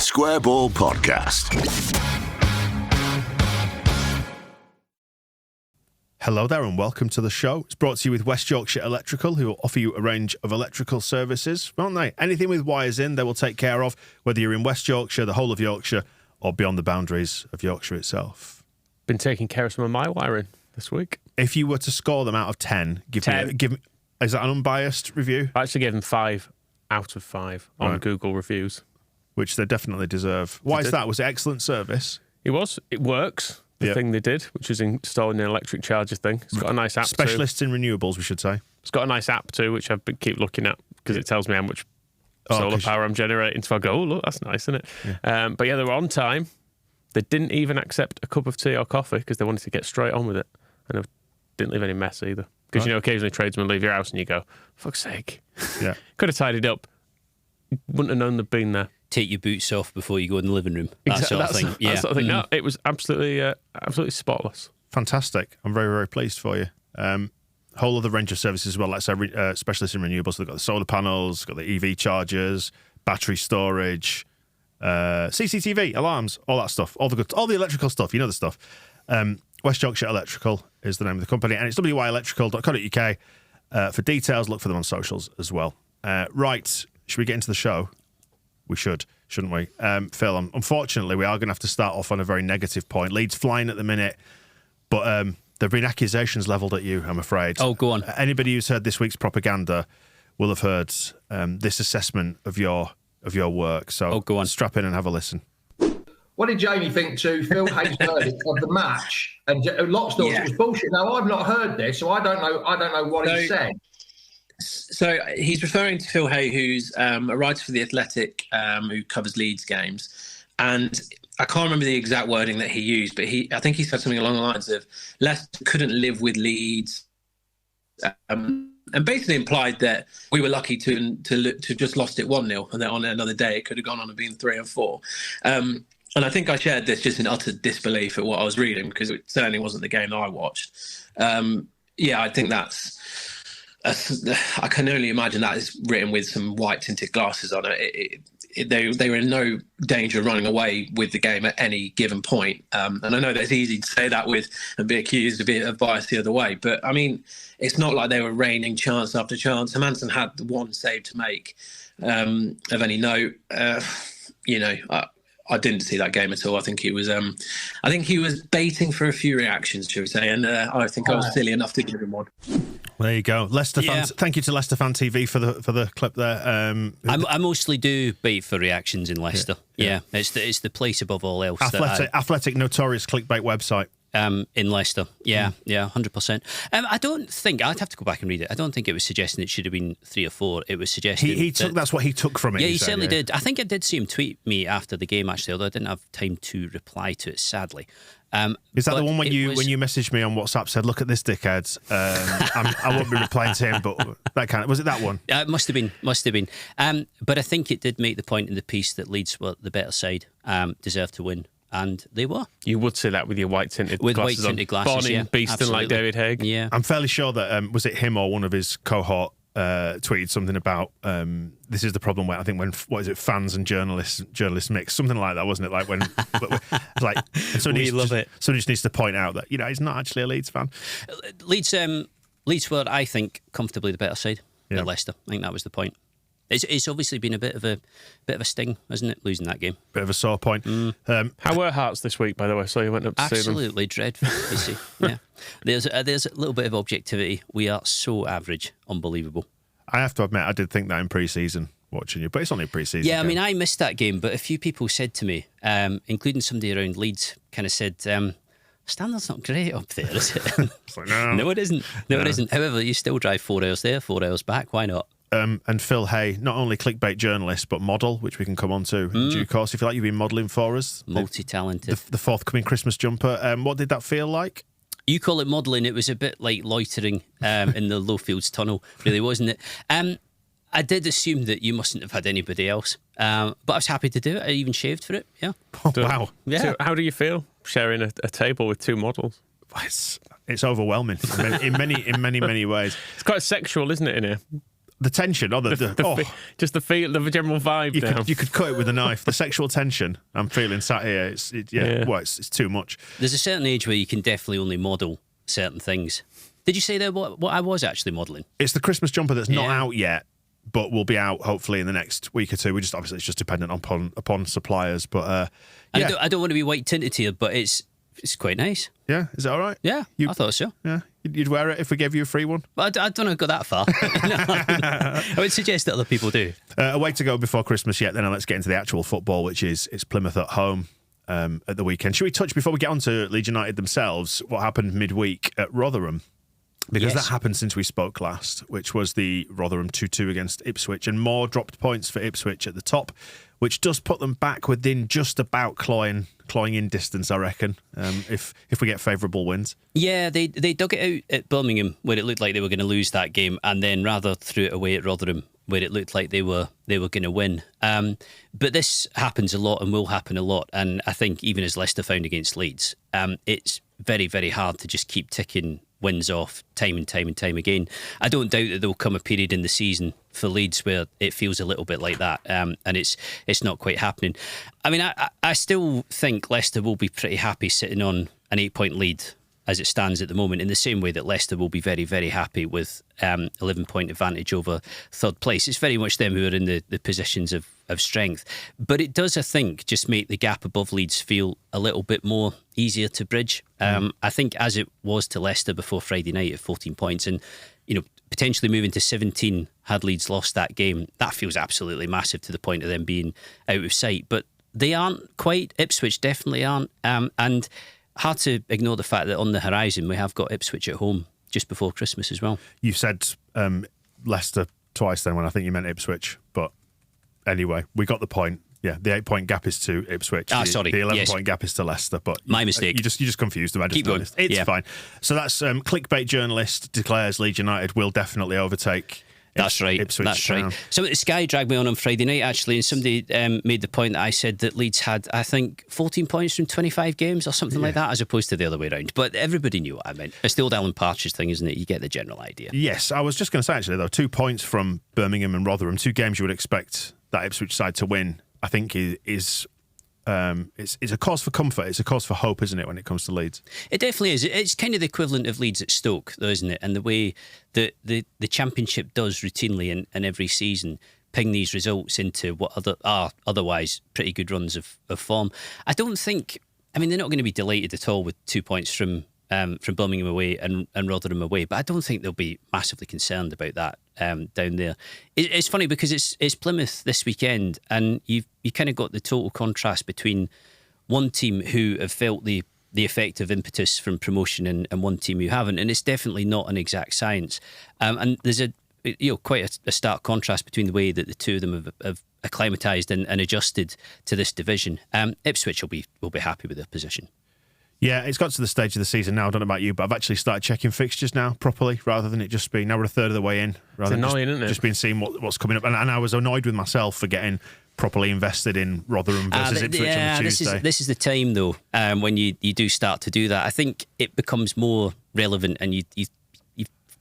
Square Ball Podcast. Hello there and welcome to the show. It's brought to you with West Yorkshire Electrical, who will offer you a range of electrical services, won't they? Anything with wires in, they will take care of, whether you're in West Yorkshire, the whole of Yorkshire, or beyond the boundaries of Yorkshire itself. Been taking care of some of my wiring this week. If you were to score them out of 10, give me, is that an unbiased review? I actually gave them 5 out of 5 on Google reviews. Which they definitely deserve. Why is that? Was it excellent service? It was. It works. The thing they did, which is installing an electric charger thing. It's got a nice app Specialists in renewables, we should say. It's got a nice app too, which I keep looking at because it tells me how much solar power I'm generating. So I go, oh, look, that's nice, isn't it? Yeah. But yeah, they were on time. They didn't even accept a cup of tea or coffee because they wanted to get straight on with it. And they didn't leave any mess either. Because, you know, occasionally tradesmen leave your house and you go, fuck's sake. Yeah. Could have tidied up. Wouldn't have known they'd been there. Take your boots off before you go in the living room. That sort of thing. That sort of thing. No, it was absolutely spotless. Fantastic. I'm very, very pleased for you. Whole other range of services as well, like say, specialists in renewables. They've got the solar panels, got the EV chargers, battery storage, CCTV, alarms, all that stuff, all the electrical stuff. You know the stuff. West Yorkshire Electrical is the name of the company, and it's wyelectrical.co.uk. For details, look for them on socials as well. Right, should we get into the show? We should, shouldn't we? Phil, unfortunately, we are going to have to start off on a very negative point. Leeds flying at the minute, but there have been accusations levelled at you, I'm afraid. Oh, go on. Anybody who's heard this week's propaganda will have heard this assessment of your work. So go on. Strap in and have a listen. What did Jamie think to Phil Hayes' verdict of the match? And lots thought it was bullshit. Now, I've not heard this, so I don't know what he said. So he's referring to Phil Hay, who's a writer for The Athletic, who covers Leeds games. And I can't remember the exact wording that he used, but I think he said something along the lines of Leicester couldn't live with Leeds, and basically implied that we were lucky to just lost it 1-0, and then on another day it could have gone on and been 3 or 4. And I think I shared this just in utter disbelief at what I was reading, because it certainly wasn't the game that I watched. I think that's... I can only imagine that is written with some white tinted glasses on it. They were in no danger of running away with the game at any given point. And I know that it's easy to say that and be accused of bias the other way. But I mean, it's not like they were raining chance after chance. Hermansen had the one save to make of any note. I didn't see that game at all. I think he was baiting for a few reactions, shall we say, and I think I was silly enough to give him one. There you go, Leicester fans. Thank you to Leicester Fan TV for the clip there. I mostly do bait for reactions in Leicester. Yeah. It's the place above all else. Athletic notorious clickbait website. In Leicester, 100%. I don't think I'd have to go back and read it. I don't think it was suggesting it should have been 3 or 4. It was suggesting that's what he took from it. Yeah, he certainly did. I think I did see him tweet me after the game, actually, although I didn't have time to reply to it, sadly. Is that the one when you messaged me on WhatsApp said, "Look at this dickhead"? I won't be replying to him, but was it that one? It must have been. But I think it did make the point in the piece that Leeds were the better side, deserved to win. And they were. You would say that with your white tinted glasses on. Born in beasting like David Haig. Yeah. I'm fairly sure that was it him or one of his cohort tweeted something about this is the problem where I think when fans and journalists mix, something like that, wasn't it? Like when we love it. Somebody just needs to point out that he's not actually a Leeds fan. Leeds were, I think, comfortably the better side at Leicester. I think that was the point. It's obviously been a bit of a sting, hasn't it, losing that game? Bit of a sore point. How were Hearts this week, by the way? So you went up to see them. Absolutely dreadful. Yeah, there's a little bit of objectivity. We are so average, unbelievable. I have to admit, I did think that in pre-season watching you, but it's only pre-season. Yeah, I mean, I missed that game, but a few people said to me, including somebody around Leeds, kind of said, standard's not great up there, is it? It's like, no. No, it isn't. It isn't. However, you still drive 4 hours there, 4 hours back. Why not? And Phil Hay, not only clickbait journalist, but model, which we can come on to in due course. If you like, you've been modelling for us. Multi-talented. The forthcoming Christmas jumper. What did that feel like? You call it modelling. It was a bit like loitering in the Lowfields tunnel, really, wasn't it? I did assume that you mustn't have had anybody else, but I was happy to do it. I even shaved for it, yeah. Oh, wow. Yeah. So how do you feel sharing a table with 2 models? It's overwhelming in many ways. It's quite sexual, isn't it, in here? The tension, just the feel, the general vibe. You could cut it with a knife. The sexual tension I'm feeling sat here. It's too much. There's a certain age where you can definitely only model certain things. Did you say there what I was actually modelling? It's the Christmas jumper that's not out yet, but will be out hopefully in the next week or two. We just obviously it's just dependent upon suppliers, but I don't want to be white tinted here, but it's quite nice. Yeah, is that all right? Yeah, I thought so. Yeah, you'd wear it if we gave you a free one. But I don't know go that far. I would suggest that other people do. A way to go before Christmas yet. Then let's get into the actual football, which is it's Plymouth at home at the weekend. Should we touch before we get on to Leeds United themselves? What happened midweek at Rotherham? Because that happened since we spoke last, which was the Rotherham 2-2 against Ipswich, and more dropped points for Ipswich at the top, which does put them back within just about clawing in distance, I reckon, if we get favourable wins. Yeah, they dug it out at Birmingham, where it looked like they were going to lose that game, and then rather threw it away at Rotherham, where it looked like they were going to win. But this happens a lot and will happen a lot, and I think even as Leicester found against Leeds, it's very, very hard to just keep ticking wins off time and time again. I don't doubt that there'll come a period in the season for Leeds where it feels a little bit like that, and it's not quite happening. I mean, I still think Leicester will be pretty happy sitting on an 8-point lead as it stands at the moment, in the same way that Leicester will be very, very happy with 11-point advantage over third place. It's very much them who are in the positions of strength. But it does, I think, just make the gap above Leeds feel a little bit more easier to bridge. I think as it was to Leicester before Friday night at 14 points, and potentially moving to 17 had Leeds lost that game, that feels absolutely massive to the point of them being out of sight. But they aren't quite. Ipswich definitely aren't. And hard to ignore the fact that on the horizon we have got Ipswich at home just before Christmas as well. You said Leicester twice then when I think you meant Ipswich, but anyway, we got the point. Yeah, the 8-point gap is to Ipswich. Sorry. The 11-point gap is to Leicester, but my mistake. You just confused them. Keep going. It's fine. So that's Clickbait journalist declares Leeds United will definitely overtake. That's right. Ipswich That's Town. right. So Sky dragged me on Friday night, actually, and somebody made the point that I said that Leeds had, I think, 14 points from 25 games or something like that, as opposed to the other way around. But everybody knew what I meant. It's the old Alan Partridge thing, isn't it? You get the general idea. Yes, I was just going to say, actually, though, 2 points from Birmingham and Rotherham, 2 games you would expect that Ipswich side to win, I think is it's a cause for comfort. It's a cause for hope, isn't it, when it comes to Leeds? It definitely is. It's kind of the equivalent of Leeds at Stoke, though, isn't it? And the way that the Championship does routinely and every season ping these results into what are otherwise pretty good runs of form. I don't think... I mean, they're not going to be delighted at all with 2 points from Birmingham away and Rotherham away, but I don't think they'll be massively concerned about that down there. It's funny because it's Plymouth this weekend, and you kind of got the total contrast between one team who have felt the effect of impetus from promotion and one team who haven't, and it's definitely not an exact science. And there's quite a stark contrast between the way that the two of them have acclimatised and adjusted to this division. Ipswich will be happy with their position. Yeah, it's got to the stage of the season now. I don't know about you, but I've actually started checking fixtures now properly, rather than it just being, now we're a third of the way in. Rather it's annoying, isn't it? Just being seeing what's coming up. And I was annoyed with myself for getting properly invested in Rotherham versus Ipswich on the Tuesday. This is the time, though, when you do start to do that. I think it becomes more relevant and you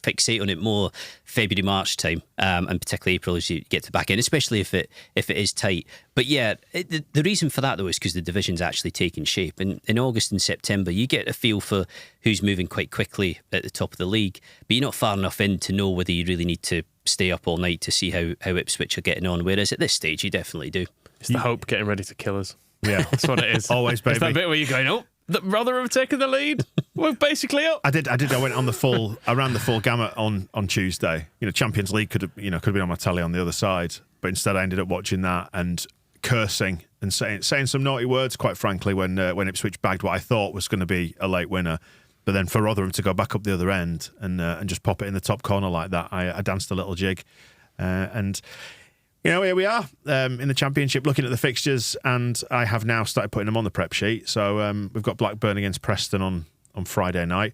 fixate on it more February, March time, and particularly April as you get to back in, especially if it is tight. But yeah, the reason for that, though, is because the division's actually taking shape. And in August and September, you get a feel for who's moving quite quickly at the top of the league, but you're not far enough in to know whether you really need to stay up all night to see how Ipswich are getting on, whereas at this stage, you definitely do. It's the hope getting ready to kill us. Yeah. That's what it is. Always, baby. It's that bit where you're going, oh, Rotherham have taken the lead. We're basically up. I did. I went on I ran the full gamut on Tuesday. Champions League could have been on my telly on the other side, but instead I ended up watching that and cursing and saying some naughty words, quite frankly, when Ipswich bagged what I thought was going to be a late winner. But then for Rotherham to go back up the other end and just pop it in the top corner like that, I danced a little jig. And here we are in the Championship looking at the fixtures, and I have now started putting them on the prep sheet. So we've got Blackburn against Preston on Friday night.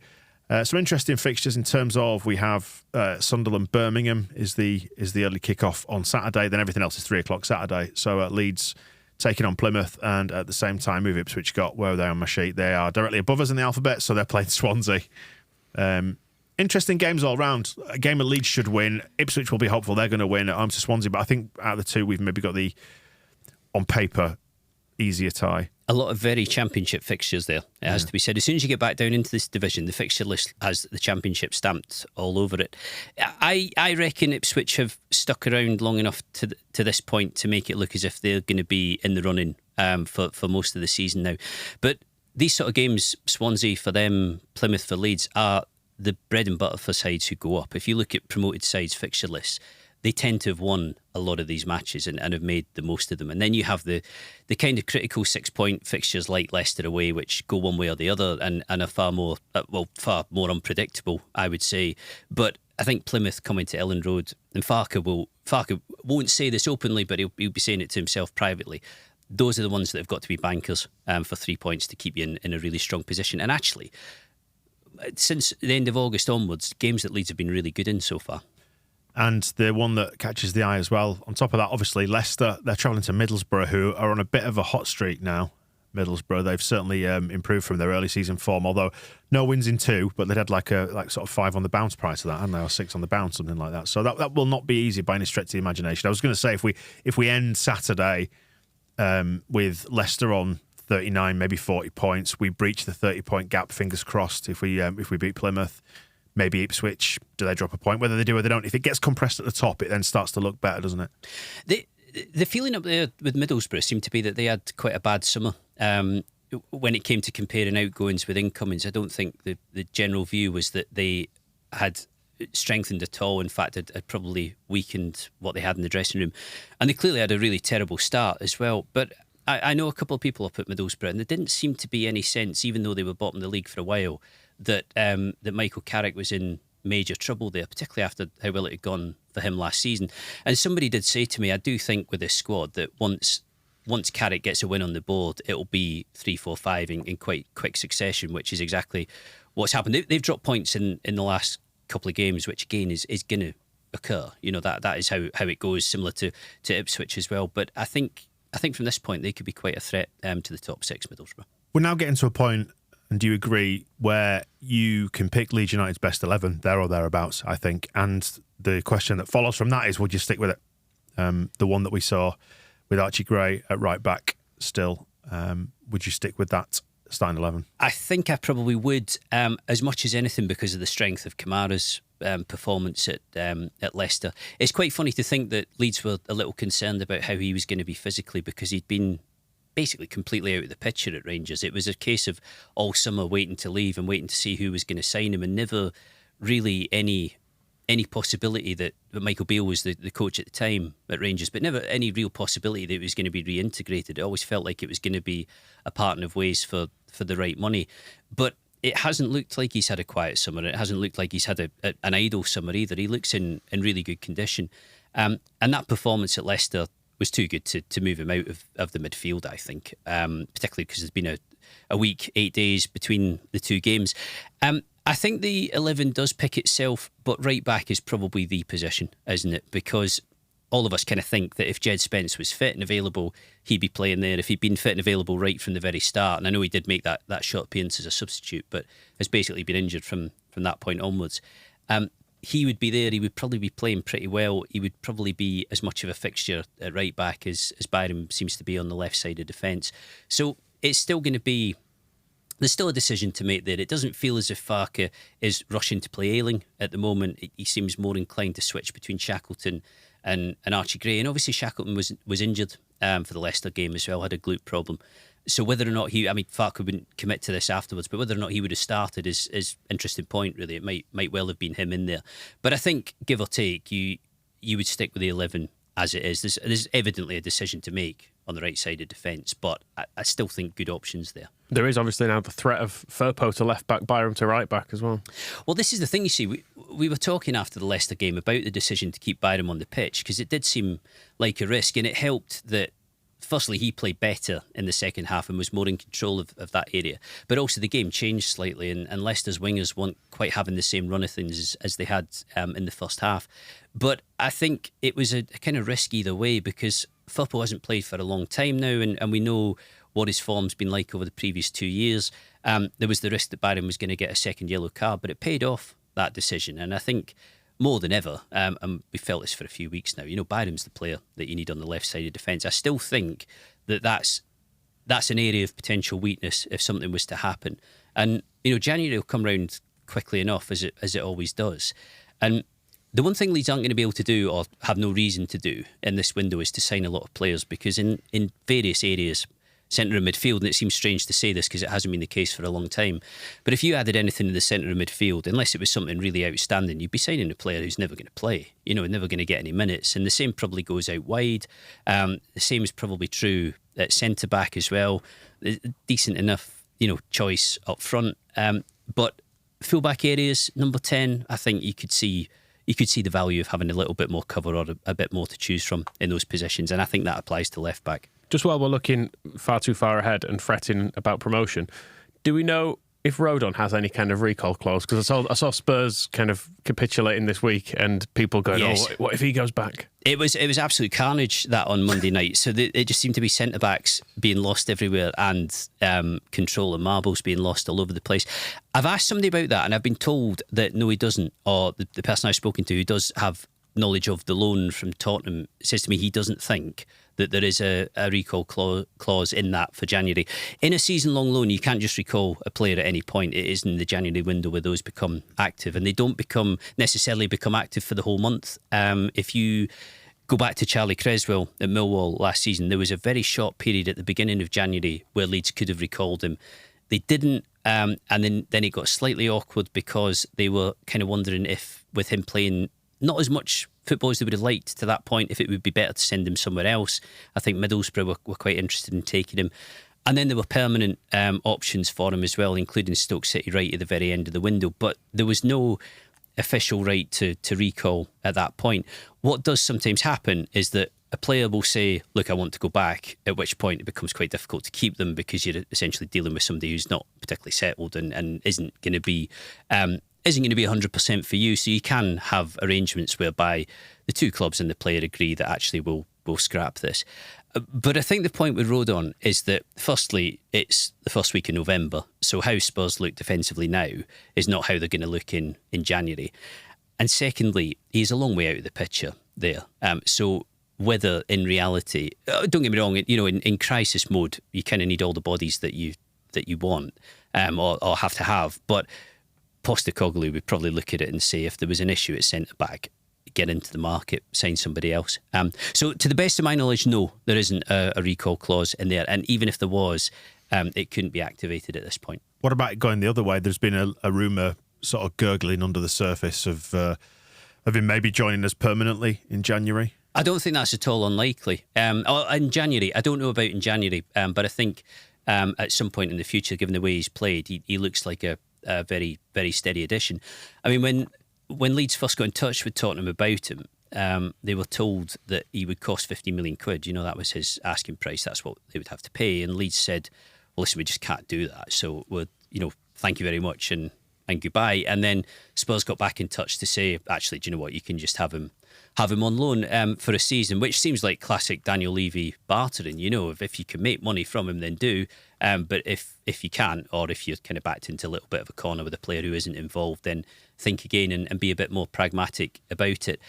Some interesting fixtures in terms of we have Sunderland Birmingham is the early kickoff on Saturday. Then everything else is 3:00 Saturday. So Leeds taking on Plymouth, and at the same time, who've Ipswich got? Where are they on my sheet? They are directly above us in the alphabet, so they're playing Swansea. Interesting games all round. A game of Leeds should win. Ipswich will be hopeful they're going to win at home to Swansea, but I think out of the two, we've maybe got the, on paper, easier tie. A lot of very championship fixtures there, it has to be said. As soon as you get back down into this division, the fixture list has the championship stamped all over it. I reckon Ipswich have stuck around long enough to this point to make it look as if they're going to be in the running for most of the season now. But these sort of games, Swansea for them, Plymouth for Leeds, are the bread and butter for sides who go up. If you look at promoted sides' fixture lists, they tend to have won a lot of these matches and have made the most of them. And then you have the kind of critical 6-point fixtures like Leicester away, which go one way or the other and are far more unpredictable, I would say. But I think Plymouth coming to Ellen Road, and Farke won't say this openly, but he'll be saying it to himself privately. Those are the ones that have got to be bankers for 3 points to keep you in a really strong position. And actually, since the end of August onwards, games that Leeds have been really good in so far. And the one that catches the eye as well, on top of that, obviously, Leicester, they're travelling to Middlesbrough, who are on a bit of a hot streak now. Middlesbrough, they've certainly improved from their early season form, although no wins in 2, but they'd had like sort of 5 on the bounce prior to that, hadn't they, or 6 on the bounce, something like that. So that will not be easy by any stretch of the imagination. I was going to say, if we end Saturday with Leicester on 39, maybe 40 points, we breach the 30-point gap, fingers crossed, if we beat Plymouth. Maybe Ipswich, do they drop a point? Whether they do or they don't. If it gets compressed at the top, it then starts to look better, doesn't it? The feeling up there with Middlesbrough seemed to be that they had quite a bad summer. When it came to comparing outgoings with incomings, I don't think the general view was that they had strengthened at all. In fact, had probably weakened what they had in the dressing room. And they clearly had a really terrible start as well. But I know a couple of people up at Middlesbrough, and there didn't seem to be any sense, even though they were bottom of the league for a while, that Michael Carrick was in major trouble there, particularly after how well it had gone for him last season. And somebody did say to me, I do think with this squad that once Carrick gets a win on the board, it'll be 3, 4, 5 in quite quick succession, which is exactly what's happened. They've dropped points in the last couple of games, which again is going to occur. You know, that is how it goes, similar to Ipswich as well. But I think from this point they could be quite a threat to the top 6, Middlesbrough. We're now getting to a point, and do you agree, where you can pick Leeds United's best 11, there or thereabouts, I think. And the question that follows from that is, would you stick with it? The one that we saw with Archie Gray at right back still, would you stick with that starting 11? I think I probably would, as much as anything because of the strength of Kamara's performance at Leicester. It's quite funny to think that Leeds were a little concerned about how he was going to be physically, because he'd been basically completely out of the picture at Rangers. It was a case of all summer waiting to leave and waiting to see who was going to sign him, and never really any possibility that Michael Beale was the coach at the time at Rangers, but never any real possibility that it was going to be reintegrated. It always felt like it was going to be a parting of ways for the right money. But it hasn't looked like he's had a quiet summer. It hasn't looked like he's had an idle summer either. He looks in really good condition. And that performance at Leicester was too good to move him out of the midfield, I think, particularly because there's been a week, 8 days between the two games. I think the 11 does pick itself, but right back is probably the position, isn't it? Because all of us kind of think that if Jed Spence was fit and available, he'd be playing there. If he'd been fit and available right from the very start, and I know he did make that short appearance as a substitute, but has basically been injured from that point onwards. He would be there. He would probably be playing pretty well. He would probably be as much of a fixture at right back as Byram seems to be on the left side of defence. So it's still going to be... There's still a decision to make there. It doesn't feel as if Farke is rushing to play Ayling at the moment. He seems more inclined to switch between Shackleton and Archie Gray. And obviously Shackleton was injured for the Leicester game as well, had a glute problem. So whether or not Farke wouldn't commit to this afterwards, but whether or not he would have started is interesting point, really. It might well have been him in there. But I think, give or take, you would stick with the 11 as it is. There's evidently a decision to make on the right side of defence, but I still think good options there. There is obviously now the threat of Firpo to left back, Byram to right back as well. Well, this is the thing, you see. We were talking after the Leicester game about the decision to keep Byram on the pitch, because it did seem like a risk, and it helped that firstly he played better in the second half and was more in control of that area. But also the game changed slightly, and Leicester's wingers weren't quite having the same run of things as they had in the first half. But I think it was a kind of risk either way, because Firpo hasn't played for a long time now, and we know what his form's been like over the previous 2 years. There was the risk that Byram was going to get a second yellow card, but it paid off that decision. And I think more than ever, and we felt this for a few weeks now, Byram's the player that you need on the left side of defence. I still think that's an area of potential weakness if something was to happen. And, January will come round quickly enough, as it always does. And the one thing Leeds aren't going to be able to do, or have no reason to do in this window, is to sign a lot of players, because in various areas, centre of midfield, and it seems strange to say this because it hasn't been the case for a long time, but if you added anything in the centre of midfield, unless it was something really outstanding, you'd be signing a player who's never going to play, never going to get any minutes. And the same probably goes out wide. The same is probably true at centre back as well. Decent enough, choice up front. But full back areas, number 10, I think you could see the value of having a little bit more cover, or a bit more to choose from in those positions. And I think that applies to left back. Just while we're looking far too far ahead and fretting about promotion, do we know if Rodon has any kind of recall clause? Because I saw Spurs kind of capitulating this week, and people going, yes. What if he goes back? It was absolute carnage, that on Monday night. So it just seemed to be centre-backs being lost everywhere, and control and marbles being lost all over the place. I've asked somebody about that, and I've been told that no, he doesn't. Or the person I've spoken to who does have knowledge of the loan from Tottenham says to me he doesn't think that there is a recall clause in that for January. In a season-long loan, you can't just recall a player at any point. It is in the January window where those become active, and they don't necessarily become active for the whole month. If you go back to Charlie Creswell at Millwall last season, there was a very short period at the beginning of January where Leeds could have recalled him. They didn't, and then it got slightly awkward because they were kind of wondering if, with him playing not as much football as they would have liked to that point, if it would be better to send him somewhere else. I think Middlesbrough were quite interested in taking him. And then there were permanent options for him as well, including Stoke City right at the very end of the window. But there was no official right to recall at that point. What does sometimes happen is that a player will say, look, I want to go back, at which point it becomes quite difficult to keep them, because you're essentially dealing with somebody who's not particularly settled and isn't going to be 100% for you. So you can have arrangements whereby the two clubs and the player agree that actually we'll scrap this. But I think the point with Rodon is that, firstly, it's the first week in November, so how Spurs look defensively now is not how they're going to look in January. And secondly, he's a long way out of the picture there. So whether in reality, don't get me wrong, in crisis mode, you kind of need all the bodies that you want or have to have. But Postecoglou would probably look at it and say, if there was an issue at centre-back, get into the market, sign somebody else. So to the best of my knowledge, no, there isn't a recall clause in there. And even if there was, it couldn't be activated at this point. What about going the other way? There's been a rumour sort of gurgling under the surface of him maybe joining us permanently in January. I don't think that's at all unlikely. In January, I don't know about in January, but I think at some point in the future, given the way he's played, he looks like a very, very steady addition. I mean, when Leeds first got in touch with Tottenham about him, they were told that he would cost 50 million quid. That was his asking price. That's what they would have to pay. And Leeds said, well, listen, we just can't do that. So thank you very much and goodbye. And then Spurs got back in touch to say, actually, do you know what? You can just have him on loan for a season, which seems like classic Daniel Levy bartering. If you can make money from him, then do. But if you can't, or if you're kind of backed into a little bit of a corner with a player who isn't involved, then think again and be a bit more pragmatic about it.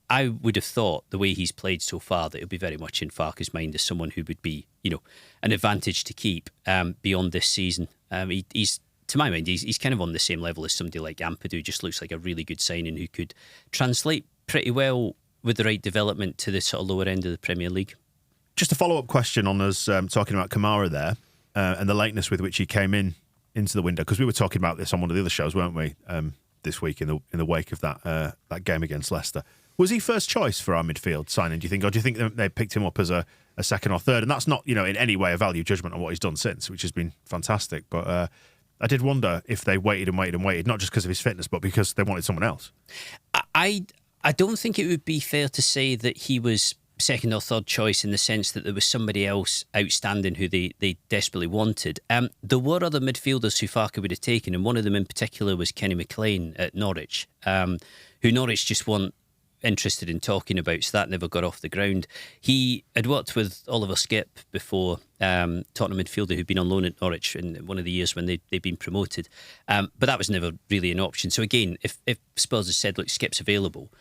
I would have thought, the way he's played so far, that it'll be very much in Farke's mind as someone who would be, an advantage to keep beyond this season. He's, to my mind, he's kind of on the same level as somebody like Ampadu. Just looks like a really good signing who could translate pretty well with the right development to the sort of lower end of the Premier League. Just a follow-up question on us talking about Kamara there and the lateness with which he came into the window, because we were talking about this on one of the other shows, weren't we, this week in the wake of that game against Leicester. Was he first choice for our midfield signing, do you think, or do you think they picked him up as a second or third? And that's not, in any way a value judgment on what he's done since, which has been fantastic. But I did wonder if they waited, not just because of his fitness, but because they wanted someone else. I don't think it would be fair to say that he was second or third choice in the sense that there was somebody else outstanding who they desperately wanted. There were other midfielders who Farke would have taken, and one of them in particular was Kenny McLean at Norwich, who Norwich just want interested in talking about, so that never got off the ground. He had worked with Oliver Skipp before, Tottenham midfielder who'd been on loan at Norwich in one of the years when they'd been promoted. But that was never really an option. So again, if Spurs had said, look, Skipp's available,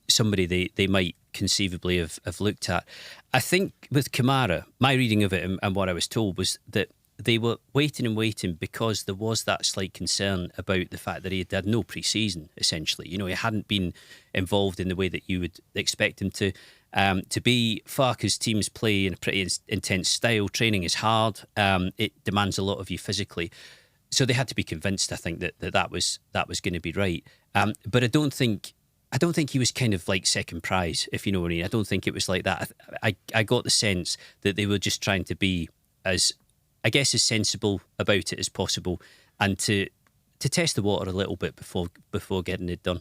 somebody they might conceivably have looked at. I think with Kamara, my reading of it and what I was told was that they were waiting and waiting because there was that slight concern about the fact that he had had no pre-season, essentially. You know, he hadn't been involved in the way that you would expect him to. To be Farke's teams play in a pretty intense style. Training is hard. It demands a lot of you physically. So they had to be convinced, I think, that was going to be right. But I don't think he was kind of like second prize, if you know what I mean. I don't think it was like that. I got the sense that they were just trying to be as sensible about it as possible, and to test the water a little bit before getting it done.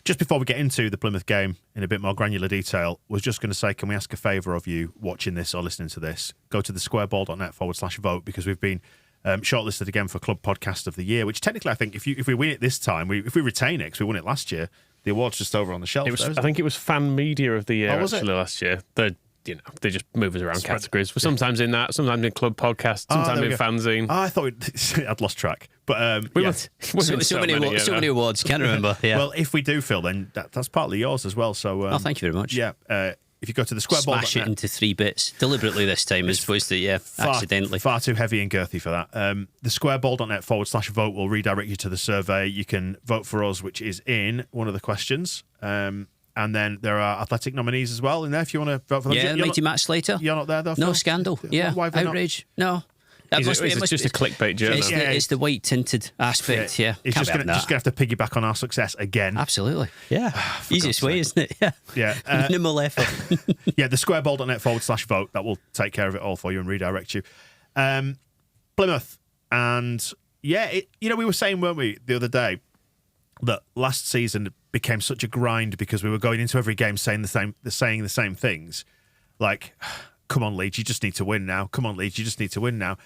Just before we get into the Plymouth game in a bit more granular detail, was just going to say, can we ask a favour of you watching this or listening to this? Go to thesquareball.net/vote, because we've been shortlisted again for Club Podcast of the Year, which technically I think if we win it this time, if we retain it, because we won it last year, the award's just over on the shelf. I think it was Fan Media of the Year last year. They just move us around categories. We're sometimes in that, sometimes in Club Podcast, sometimes in Fanzine. I thought I'd lost track. But so many awards, can't remember. Yeah. Well, if we do, Phil, then that's partly yours as well. So thank you very much. Yeah. If you go to the squareball.net, smash it into 3 bits deliberately this time, as opposed to accidentally. Far too heavy and girthy for that. The squareball.net/vote will redirect you to the survey. You can vote for us, which is in one of the questions. And then there are athletic nominees as well in there if you want to vote for them. Yeah, mighty Matt Slater. You're not there, though, Phil? No scandal. Yeah, outrage. No. It's just a clickbait journal. It's the white tinted aspect. Yeah, it's just going to have to piggyback on our success again. Absolutely. Yeah, easiest way, isn't it? Yeah. Yeah. Minimal effort. Yeah, the squareball.net/vote. That will take care of it all for you and redirect you. Plymouth, and we were saying, weren't we, the other day, that last season became such a grind because we were going into every game saying the same things, like, come on, Leeds, you just need to win now. Come on, Leeds, you just need to win now.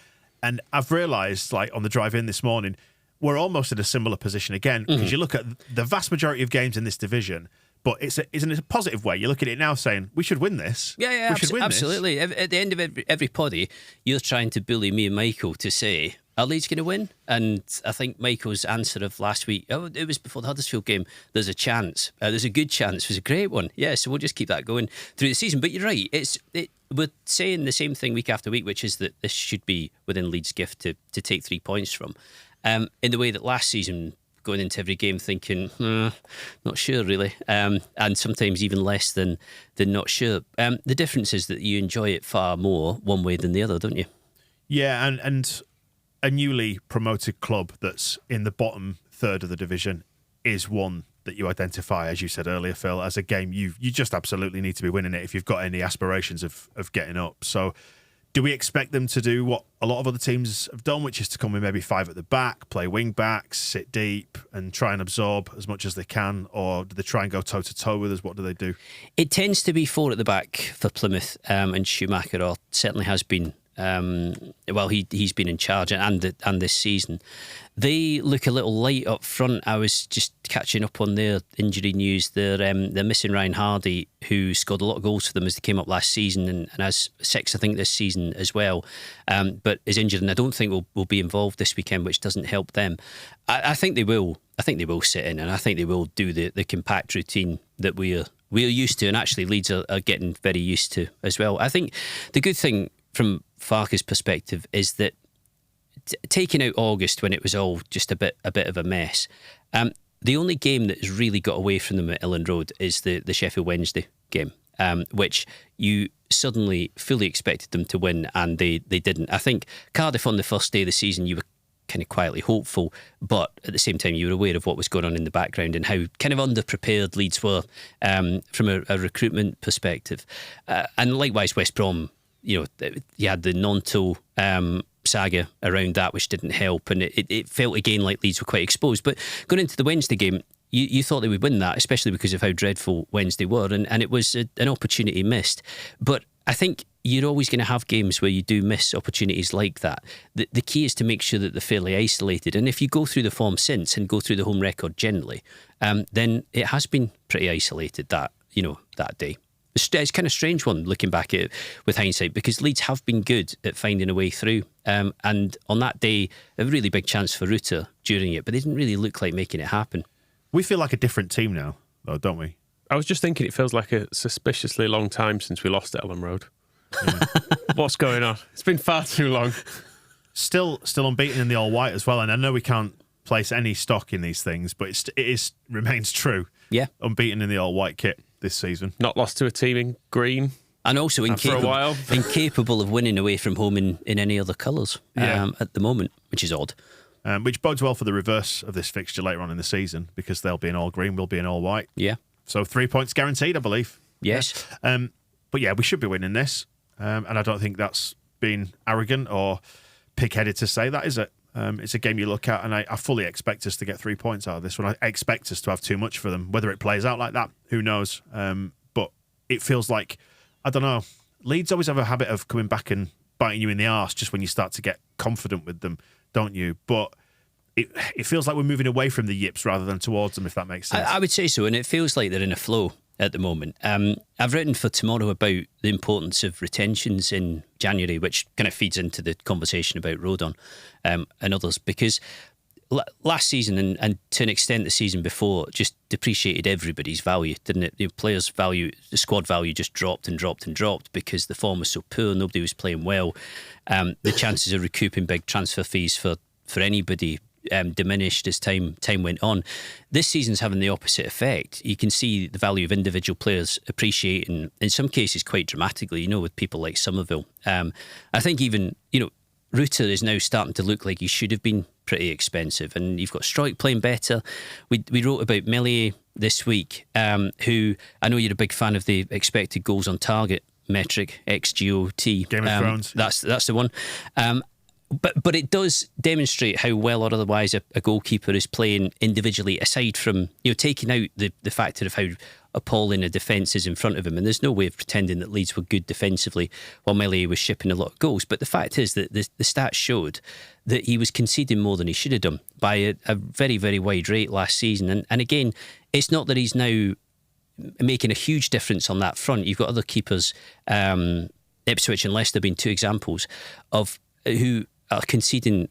And I've realised, like, on the drive in this morning, we're almost in a similar position again, because you look at the vast majority of games in this division, but it's in a positive way. You look at it now saying, we should win this. Yeah, we should win absolutely. This. At the end of every poddy, you're trying to bully me and Michael to say, are Leeds going to win? And I think Michael's answer of last week, it was before the Huddersfield game, there's a chance. There's a good chance. It was a great one. Yeah, so we'll just keep that going through the season. But you're right. We're saying the same thing week after week, which is that this should be within Leeds' gift to take 3 points from. In the way that last season, going into every game thinking, not sure really, and sometimes even less than not sure. The difference is that you enjoy it far more one way than the other, don't you? Yeah, and a newly promoted club that's in the bottom third of the division is one that you identify, as you said earlier, Phil, as a game you just absolutely need to be winning it if you've got any aspirations of getting up. So do we expect them to do what a lot of other teams have done, which is to come in maybe 5 at the back, play wing backs, sit deep and try and absorb as much as they can? Or do they try and go toe-to-toe with us? What do they do? It tends to be 4 at the back for Plymouth, and Schumacher, or certainly has been. He's been in charge and this season. They look a little light up front. I was just catching up on their injury news. They're missing Ryan Hardy, who scored a lot of goals for them as they came up last season, and has 6, I think, this season as well. But is injured, and I don't think will be involved this weekend, which doesn't help them. I think they will. I think they will sit in, and I think they will do the compact routine that we're used to, and actually Leeds are getting very used to as well. I think the good thing from Farke's perspective is that taking out August when it was all just a bit of a mess, the only game that has really got away from them at Elland Road is the Sheffield Wednesday game, which you suddenly fully expected them to win, and they didn't. I think Cardiff on the first day of the season, you were kind of quietly hopeful, but at the same time you were aware of what was going on in the background and how kind of underprepared Leeds were from a recruitment perspective. And likewise West Brom, you had the Nonto saga around that, which didn't help, and it felt again like Leeds were quite exposed. But going into the Wednesday game, you thought they would win that, especially because of how dreadful Wednesday were, and it was an opportunity missed. But I think you're always going to have games where you do miss opportunities like that. The key is to make sure that they're fairly isolated. And if you go through the form since and go through the home record generally, then it has been pretty isolated that day. It's kind of strange one looking back at it with hindsight, because Leeds have been good at finding a way through. And on that day, a really big chance for Ruta during it, but they didn't really look like making it happen. We feel like a different team now, though, don't we? I was just thinking it feels like a suspiciously long time since we lost at Ellen Road. What's going on? It's been far too long. Still unbeaten in the all-white as well, and I know we can't place any stock in these things, but it remains true. Yeah. Unbeaten in the all-white kit this season. Not lost to a team in green. And also for a while. incapable of winning away from home in any other colours at the moment, which is odd. Which bodes well for the reverse of this fixture later on in the season, because they'll be in all green, we'll be in all white. Yeah. So 3 points guaranteed, I believe. Yes. But yeah, we should be winning this. And I don't think that's been arrogant or pig-headed to say that, is it? It's a game you look at, and I fully expect us to get 3 points out of this one. I expect us to have too much for them. Whether it plays out like that, who knows? But it feels like, I don't know, Leeds always have a habit of coming back and biting you in the arse just when you start to get confident with them, don't you? But it feels like we're moving away from the yips rather than towards them, if that makes sense. I would say so, and it feels like they're in a flow at the moment. I've written for tomorrow about the importance of retentions in January, which kind of feeds into the conversation about Rodon and others, because last season and to an extent the season before just depreciated everybody's value, didn't it? The players' value, the squad value just dropped and dropped and dropped because the form was so poor, nobody was playing well. The chances of recouping big transfer fees for anybody diminished as time went on. This season's having the opposite effect. You can see the value of individual players appreciating, in some cases quite dramatically, with people like Somerville. I think even, Ruta is now starting to look like he should have been pretty expensive, and you've got Strike playing better. We wrote about Melier this week, who I know you're a big fan of the expected goals on target metric, XGOT. Game of Thrones. That's the one. But it does demonstrate how well or otherwise a goalkeeper is playing individually, aside from taking out the factor of how appalling a defence is in front of him. And there's no way of pretending that Leeds were good defensively while Melier was shipping a lot of goals. But the fact is that the stats showed that he was conceding more than he should have done by a very, very wide rate last season. And again, it's not that he's now making a huge difference on that front. You've got other keepers, Ipswich and Leicester being two examples of who are conceding,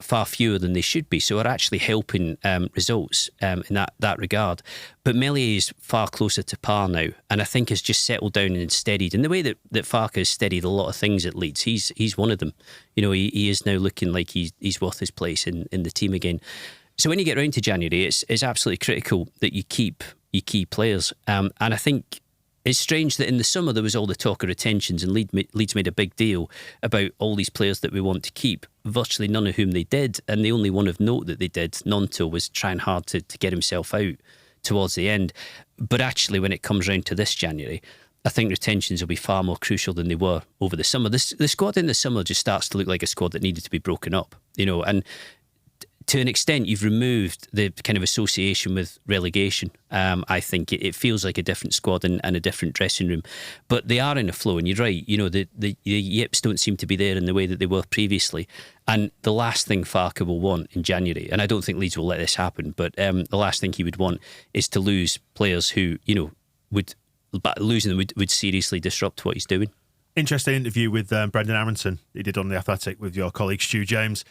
far fewer than they should be, so are actually helping results in that regard. But Melier is far closer to par now, and I think has just settled down and steadied. In the way that Farke has steadied a lot of things at Leeds, he's one of them. He is now looking like he's worth his place in the team again. So when you get round to January, it's absolutely critical that you keep your key players. And I think it's strange that in the summer there was all the talk of retentions, and Leeds made a big deal about all these players that we want to keep, virtually none of whom they did. And the only one of note that they did, Nonto, was trying hard to get himself out towards the end. But actually, when it comes round to this January, I think retentions will be far more crucial than they were over the summer. The squad in the summer just starts to look like a squad that needed to be broken up, and to an extent, you've removed the kind of association with relegation. I think it feels like a different squad and a different dressing room. But they are in a flow, and you're right. The yips don't seem to be there in the way that they were previously. And the last thing Farke will want in January, and I don't think Leeds will let this happen, but the last thing he would want is to lose players who, losing them would seriously disrupt what he's doing. Interesting interview with Brendan Aronson he did on The Athletic with your colleague Stu James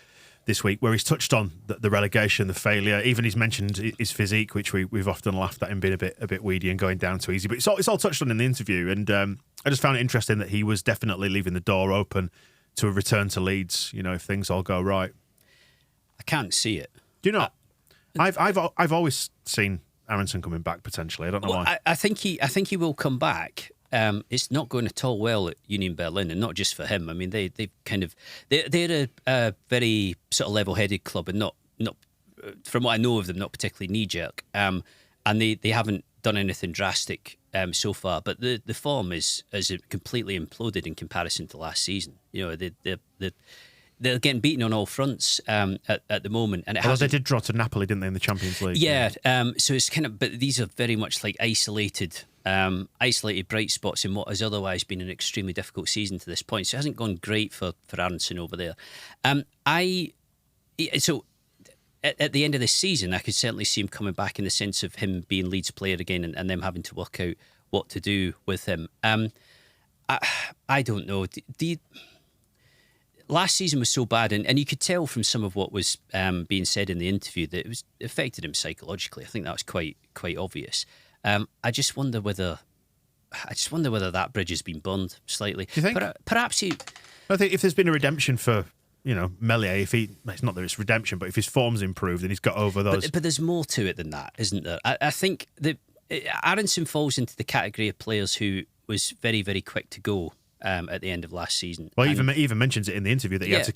this week, where he's touched on the relegation, the failure. Even he's mentioned his physique, which we've often laughed at him being a bit weedy and going down too easy. But it's all touched on in the interview, and I just found it interesting that he was definitely leaving the door open to a return to Leeds. If things all go right. I can't see it. Do you not? I've always seen Aronson coming back potentially. I don't know why. I think he will come back. It's not going at all well at Union Berlin, and not just for him. I mean, they're a very sort of level-headed club, and not from what I know of them, not particularly knee-jerk. And they haven't done anything drastic so far. But the form is completely imploded in comparison to last season. They're getting beaten on all fronts at the moment. And they did draw to Napoli, didn't they, in the Champions League? Yeah. So it's kind of, but these are very much like isolated isolated bright spots in what has otherwise been an extremely difficult season to this point. So it hasn't gone great for Aronson over there. So at the end of this season, I could certainly see him coming back in the sense of him being Leeds player again and them having to work out what to do with him. I don't know. Last season was so bad, and you could tell from some of what was being said in the interview that it affected him psychologically. I think that was quite obvious. I just wonder whether that bridge has been burned slightly. Do you think? Perhaps he. I think if there's been a redemption for Meslier, it's not that it's redemption, but if his form's improved and he's got over those. But there's more to it than that, isn't there? I think that Aronson falls into the category of players who was very, very quick to go at the end of last season. Well, he even mentions it in the interview that he had to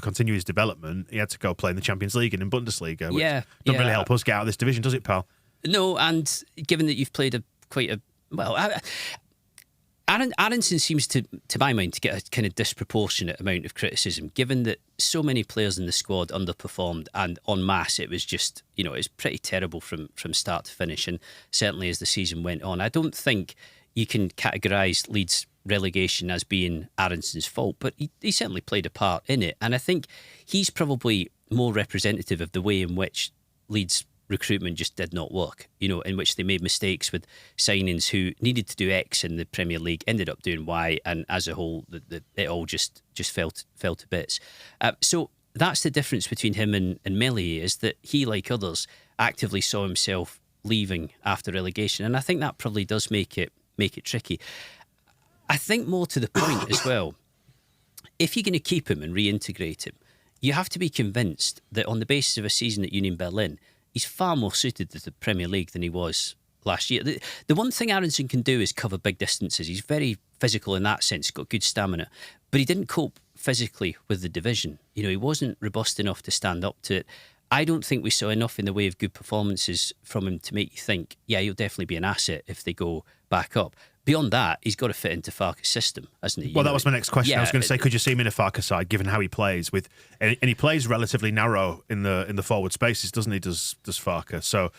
continue his development. He had to go play in the Champions League and in Bundesliga, which doesn't really help us get out of this division, does it, pal? No, and given that you've played Aronson seems to my mind, to get a kind of disproportionate amount of criticism, given that so many players in the squad underperformed, and en masse it was just, it was pretty terrible from start to finish, and certainly as the season went on. I don't think you can categorise Leeds' relegation as being Aronson's fault, but he certainly played a part in it, and I think he's probably more representative of the way in which Leeds' recruitment just did not work, in which they made mistakes with signings who needed to do X in the Premier League, ended up doing Y, and as a whole, it all just fell to bits. So that's the difference between him and Meslier, is that he, like others, actively saw himself leaving after relegation, and I think that probably does make it tricky. I think more to the point as well, if you're going to keep him and reintegrate him, you have to be convinced that on the basis of a season at Union Berlin, he's far more suited to the Premier League than he was last year. The one thing Aronson can do is cover big distances. He's very physical in that sense, got good stamina, but he didn't cope physically with the division. He wasn't robust enough to stand up to it. I don't think we saw enough in the way of good performances from him to make you think, yeah, he'll definitely be an asset if they go back up. Beyond that, he's got to fit into Farke's system, hasn't he? Well, that was my next question. I was going to say, could you see him in a Farke side, given how he plays and he plays relatively narrow in the forward spaces, doesn't he? Does Farke? So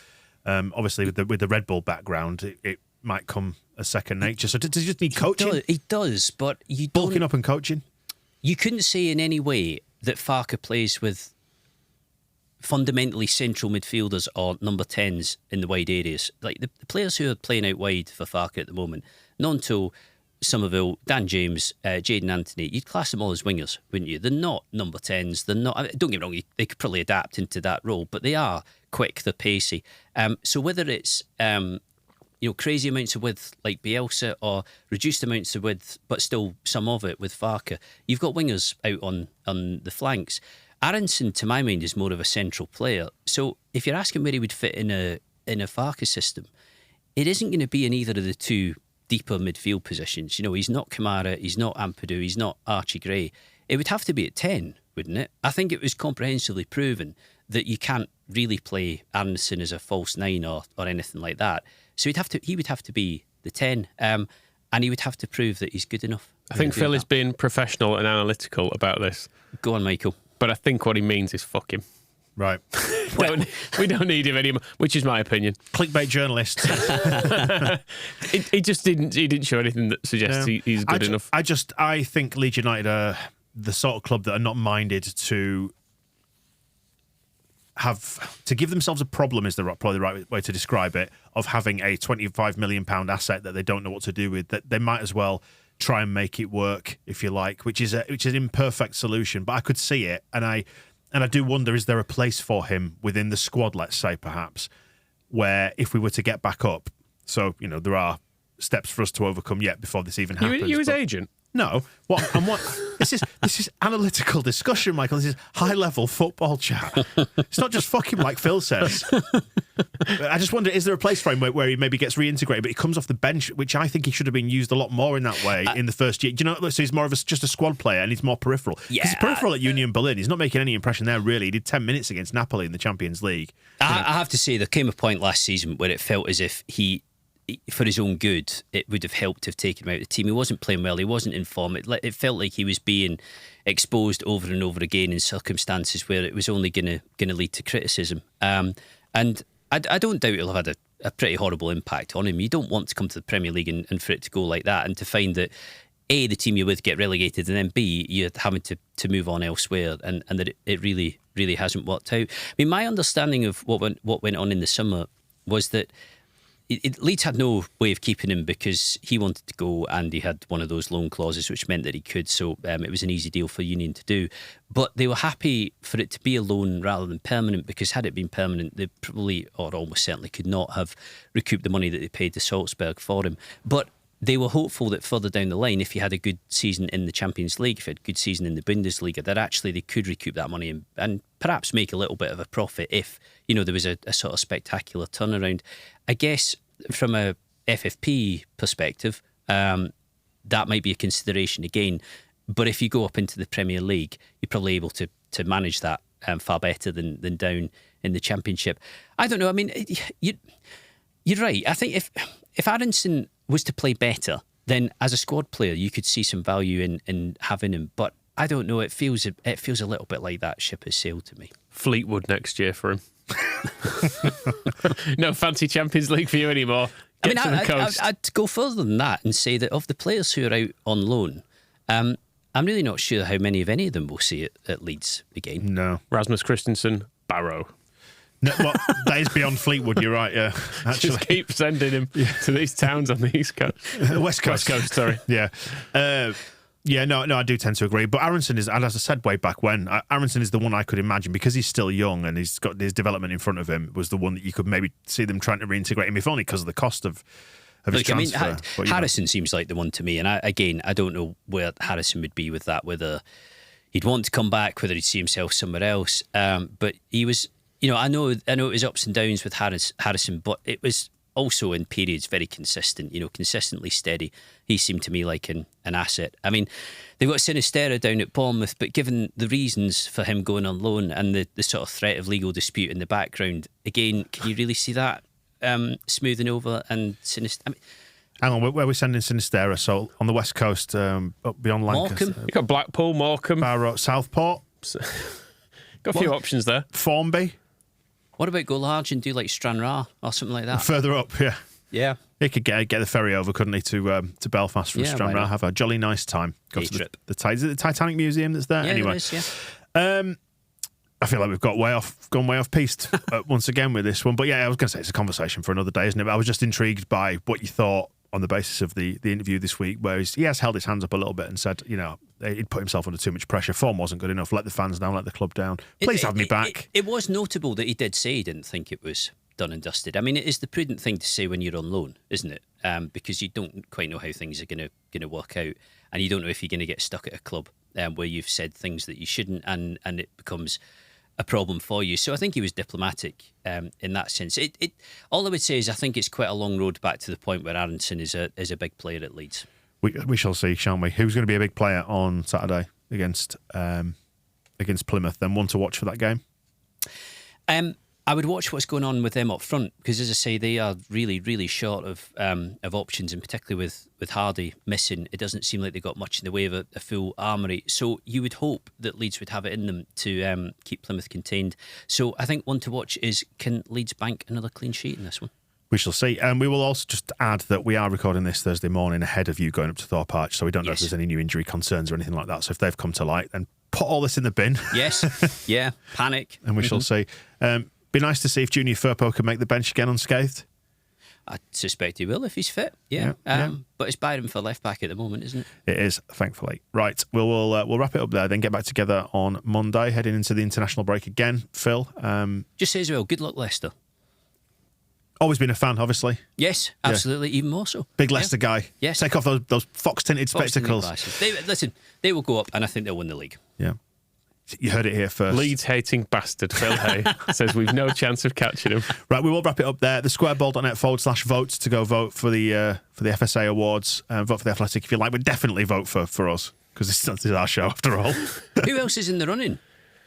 obviously with the Red Bull background, it might come as second nature. So does he just need coaching? He does, but you bulking up and coaching. You couldn't say in any way that Farke plays with fundamentally central midfielders or number 10s in the wide areas. Like the players who are playing out wide for Farke at the moment, Nonto, Somerville, Dan James, Jadon Anthony, you'd class them all as wingers, wouldn't you? They're not number 10s. They're not. Don't get me wrong, they could probably adapt into that role, but they are quick, they're pacey. So whether it's crazy amounts of width like Bielsa or reduced amounts of width, but still some of it with Farke, you've got wingers out on the flanks. Aronson, to my mind, is more of a central player. So if you're asking where he would fit in a Farke system, it isn't going to be in either of the two deeper midfield positions. He's not Kamara, he's not Ampadu, he's not Archie Gray. It would have to be at 10, wouldn't it? I think it was comprehensively proven that you can't really play Aronson as a false 9 or anything like that. So he would have to be the 10, and he would have to prove that he's good enough. I think Phil is being professional and analytical about this. Go on, Michael. But I think what he means is fuck him. Right. we don't need him anymore, which is my opinion. Clickbait journalists. He just didn't show anything that suggests he's good enough. I think Leeds United are the sort of club that are not minded to give themselves a problem, is probably the right way to describe it, of having a £25 million asset that they don't know what to do with. That they might as well try and make it work, if you like, which is an imperfect solution. But I could see it, and I do wonder, is there a place for him within the squad, let's say, perhaps, where if we were to get back up, so, there are steps for us to overcome yet before this even happens. You his agent? No. What? This is analytical discussion, Michael. This is high-level football chat. It's not just fucking like Phil says. I just wonder, is there a place for him where he maybe gets reintegrated, but he comes off the bench, which I think he should have been used a lot more in that way in the first year. Do you know, so he's more of just a squad player and he's more peripheral. Yeah. He's peripheral at Union Berlin. He's not making any impression there, really. He did 10 minutes against Napoli in the Champions League. I have to say, there came a point last season where it felt as if for his own good, it would have helped to have taken him out of the team. He wasn't playing well. He wasn't in form. It felt like he was being exposed over and over again in circumstances where it was only going to lead to criticism. And I don't doubt he'll have had a pretty horrible impact on him. You don't want to come to the Premier League and for it to go like that, and to find that A, the team you're with get relegated, and then B, you're having to move on elsewhere, and that it really, really hasn't worked out. I mean, my understanding of what went on in the summer was that Leeds had no way of keeping him because he wanted to go and he had one of those loan clauses which meant that he could, so it was an easy deal for Union to do. But they were happy for it to be a loan rather than permanent, because had it been permanent, they probably, or almost certainly, could not have recouped the money that they paid to Salzburg for him. But they were hopeful that further down the line, if he had a good season in the Champions League, if he had a good season in the Bundesliga, that actually they could recoup that money and perhaps make a little bit of a profit if, there was a sort of spectacular turnaround. I guess from a FFP perspective, that might be a consideration again. But if you go up into the Premier League, you're probably able to manage that far better than down in the Championship. I don't know. I mean, you're right. I think if Aronson was to play better, then as a squad player, you could see some value in having him. But I don't know. It feels a little bit like that ship has sailed to me. Fleetwood next year for him. No fancy Champions League for you anymore. Get to the coast. I'd go further than that and say that of the players who are out on loan, I'm really not sure how many of any of them will see it at Leeds again. No. Rasmus Christensen, Barrow. No, well, that is beyond Fleetwood, you're right, yeah. Actually. Just keep sending him to these towns on the East Coast. West Coast. West Coast, sorry. Yeah. No, I do tend to agree. But Aronson is, and as I said way back when, Aronson is the one I could imagine, because he's still young and he's got his development in front of him, was the one that you could maybe see them trying to reintegrate him, if only because of the cost of his transfer. I mean, Harrison seems like the one to me. And I don't know where Harrison would be with that, whether he'd want to come back, whether he'd see himself somewhere else. But he was, I know it was ups and downs with Harrison, but it was also in periods very consistent, consistently steady. He seemed to me like an asset. I mean, they've got Sinisterra down at Bournemouth, but given the reasons for him going on loan and the sort of threat of legal dispute in the background, again, can you really see that smoothing over? And Sinisterra... I mean, hang on, where are we sending Sinisterra? So on the West Coast, up beyond Lancaster. Morecambe. You've got Blackpool, Morecambe. Barrow, Southport. Got a few options there. Formby. What about go large and do like Stranraer or something like that? Further up, yeah. Yeah. He could get the ferry over, couldn't he, to Belfast from Stranraer, have a jolly nice time. Go to the Titanic Museum that's there? Yeah, anyway. there is, yeah. I feel like we've gone way off piste once again with this one. But yeah, I was going to say it's a conversation for another day, isn't it? But I was just intrigued by what you thought on the basis of the interview this week, where he has held his hands up a little bit and said, he'd put himself under too much pressure. Form wasn't good enough. Let the fans down, let the club down. Please have me back. It was notable that he did say he didn't think it was done and dusted. I mean, it is the prudent thing to say when you're on loan, isn't it? Because you don't quite know how things are going to work out, and you don't know if you're going to get stuck at a club where you've said things that you shouldn't, and it becomes a problem for you. So I think he was diplomatic in that sense. All I would say is I think it's quite a long road back to the point where Aronson is a big player at Leeds. We shall see, shan't we? Who's going to be a big player on Saturday against Plymouth? Then one to watch for that game. I would watch what's going on with them up front, because, as I say, they are really, really short of options, and particularly with Hardy missing, it doesn't seem like they've got much in the way of a full armoury. So you would hope that Leeds would have it in them to keep Plymouth contained. So I think one to watch is, can Leeds bank another clean sheet in this one? We shall see. And we will also just add that we are recording this Thursday morning ahead of you going up to Thorpe Arch, so we don't know if there's any new injury concerns or anything like that. So if they've come to light, then put all this in the bin. Yes. Yeah. Panic. And we shall see. Be nice to see if Junior Firpo can make the bench again unscathed. I suspect he will if he's fit. Yeah. But it's Byron for left back at the moment, isn't it? It is, thankfully. Right. We'll wrap it up there, then get back together on Monday, heading into the international break again. Phil. Just say as well, good luck, Leicester. Always been a fan, obviously. Yes, absolutely. Even more so. Big Leicester guy. Yes. Take off those fox-tinted spectacles. They will go up, and I think they'll win the league. Yeah. You heard it here first. Leeds-hating bastard Phil Hay says we've no chance of catching him. Right, we will wrap it up there. thesquareball.net/votes to go vote for the FSA Awards. Vote for the Athletic if you like, but definitely vote for us, because this is our show after all. Who else is in the running?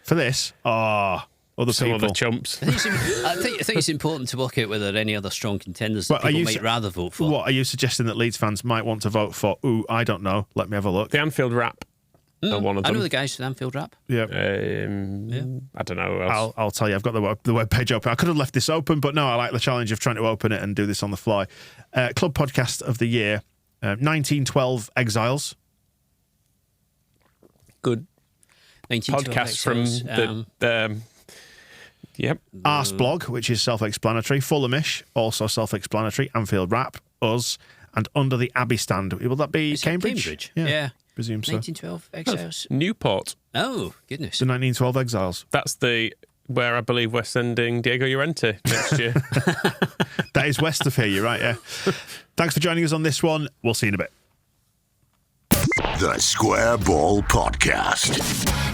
For this? Other Some people. other chumps. I think it's important to work out whether there are any other strong contenders that people might rather vote for. What, are you suggesting that Leeds fans might want to vote for? I don't know. Let me have a look. The Anfield Rap. one of them. I know the guys from Anfield Rap. Yeah. I don't know who else. I'll tell you, I've got the web page open. I could have left this open, but no, I like the challenge of trying to open it and do this on the fly. Club Podcast of the Year, 1912 Exiles. Good 1912 podcast from Exiles, the yep. Arse Blog, which is self-explanatory. Fulhamish, also self-explanatory. Anfield Rap, us, and Under the Abbey Stand. Will that be Is it Cambridge? Yeah. Presume so. 1912 Exiles. Newport. Oh, goodness. The 1912 Exiles. That's where I believe we're sending Diego Llorente next year. That is west of here, you're right, yeah. Thanks for joining us on this one. We'll see you in a bit. The Square Ball Podcast.